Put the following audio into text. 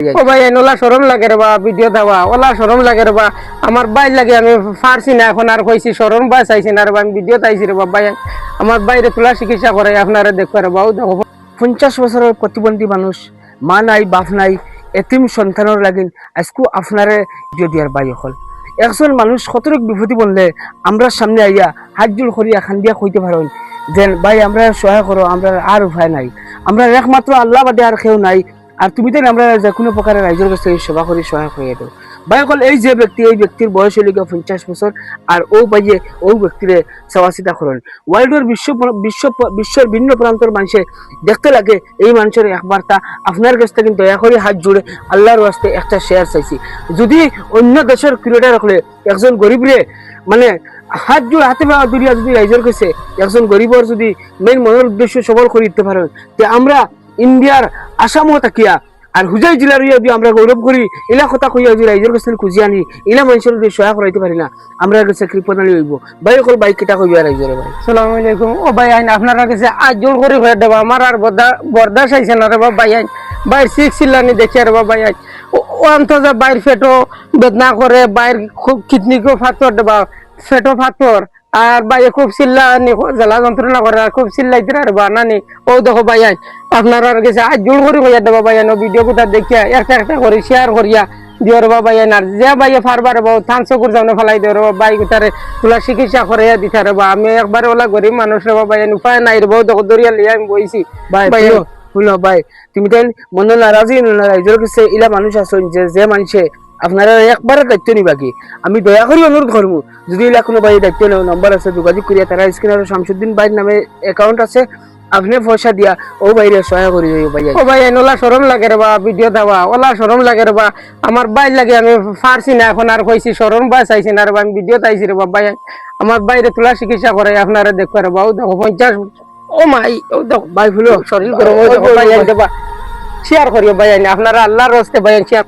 ও ভাই ওলা শরম লাগে রে বা ভিডিও দেওয়া ওলা শরম লাগে রে বা আমার বাইর লাগে আমি পারছি না এখন আর কইছি শরম বা চাইছি না রে বা আমি ভিডিও তাইছি রে বা ভাই আমার বাইরে তোলা চিকিৎসা করে আপনারা দেখো রে বা দেখো 50 বছরের প্রতিবন্ধী মানুষ মা নাই বাপ নাই এতিম সন্তানের লাগিন আজকু আপনারে ভিডিও দিয়ার বাই হল একজন মানুষ কতটুক বিপত্তি বললে আমরা সামনে আইয়া হাত জোড় করিয়া খান দিয়া কইতে পারেন যেন ভাই আমরা সহায় করো আমরা আর উপায় নাই আমরা একমাত্র আল্লাহ বাদে আর কেউ নাই আর তুমি তো আমরা যে কোনো প্রকারের রাইজের কাছে সেবা করি সহায় হয়ে দেবো ভাই কল এই যে ব্যক্তি এই ব্যক্তির বয়স হইল 50 বছর আর ও ভাইয়ে ও ব্যক্তিরে সেবা করেন ওয়ার্ল্ডের বিশ্বের ভিন্ন প্রান্তর মানুষে দেখতে লাগে এই মানুষের একবার তা আপনার কাছ থেকে দয়া করে হাত জুড়ে আল্লাহর ওয়াস্তে একটা শেয়ার চাইছি যদি অন্য দেশের ক্রিকেটার রাখলে একজন গরিবরে মানে হাত জোড় হাতে পাওয়া দুনিয়া যদি রাইজের কাছে একজন গরিবর যদি মেইন মনের উদ্দেশ্য সবল করে দিতে পারেন যে আমরা ইন্ডিয়ার আসামও তাকিয়া আর হুজাই জেলার যদি আমরা গৌরব করি এলা কথা কইয়া যদি রাইজের কাছে খুঁজি আনি এলা মানুষের যদি সহায় করাইতে পারি না আমরা কাছে কৃপণালী হইব ভাই অকল বাইক কেটা কইবা রাইজের ভাই আসসালামু আলাইকুম ও ভাই আইন আপনারা কাছে আজ জোর করে হয়ে দেবো আমার আর বরদাস আইছে না রে বা ভাই আইন বাইর সিক্স চিল্লানি দেখি রে বা ভাই আইন ও অন্তত বাইর ফেটো বেদনা করে বাইর খুব কিডনিকেও ফাতর দেবা ফেটো ফাতর আর ভাই খুব চিল্লানি জ্বালা যন্ত্রণা করে আর খুব চিল্লাইতে আর বা নানি ও দেখো ভাই আইন আপনারা কাছে আজ জোর করে হইয়া দেবো ভাই আইন ভিডিও কোথা দেখিয়া একটা একটা করে শেয়ার করিয়া দিওর বাবা আর যে ভাইয়া ফারবার থান চকুর জামনে ফেলাই দিও রে বাই তারে তোলা চিকিৎসা করে দিতে রে বা আমি একবারে ওলা গরিব মানুষ রে বাবা উপায় নাই রে বহু দেখো দরিয়া লিয়ে আমি বইছি ভাই শুনো ভাই তুমি তাই মনে নারাজি রাইজের কাছে ইলা মানুষ আছেন যে মানুষে আপনারা একবারে দায়িত্ব নিবা কি আমি দয়া করি অনুরোধ করবো যদি এলা কোনো ভাই দায়িত্ব নেও নম্বর আছে যোগাযোগ করিয়া তারা স্ক্রিনের শামসুদ্দিন ভাইয়ের নামে অ্যাকাউন্ট আছে আপনি পয়সা দিয়া ও বাইরে সহায় করি ভাই ও ভাই ওলা শরম লাগে রে বা ভিডিও দেওয়া ওলা শরম লাগে রে বা আমার বাইর লাগে আমি পারছি না এখন আর কইছি শরম বা চাইছি না রে বা আমি ভিডিও তাইছি রে বা ভাই আমার বাইরে তোলা চিকিৎসা করে আপনারা দেখো রে বা ও দেখো 50 ও মাই ও দেখো ভাই ফুলো শরীর গরম ও দেখো ভাই দেবা শেয়ার করিও ভাই আপনারা আল্লাহর রাস্তে ভাই শেয়ার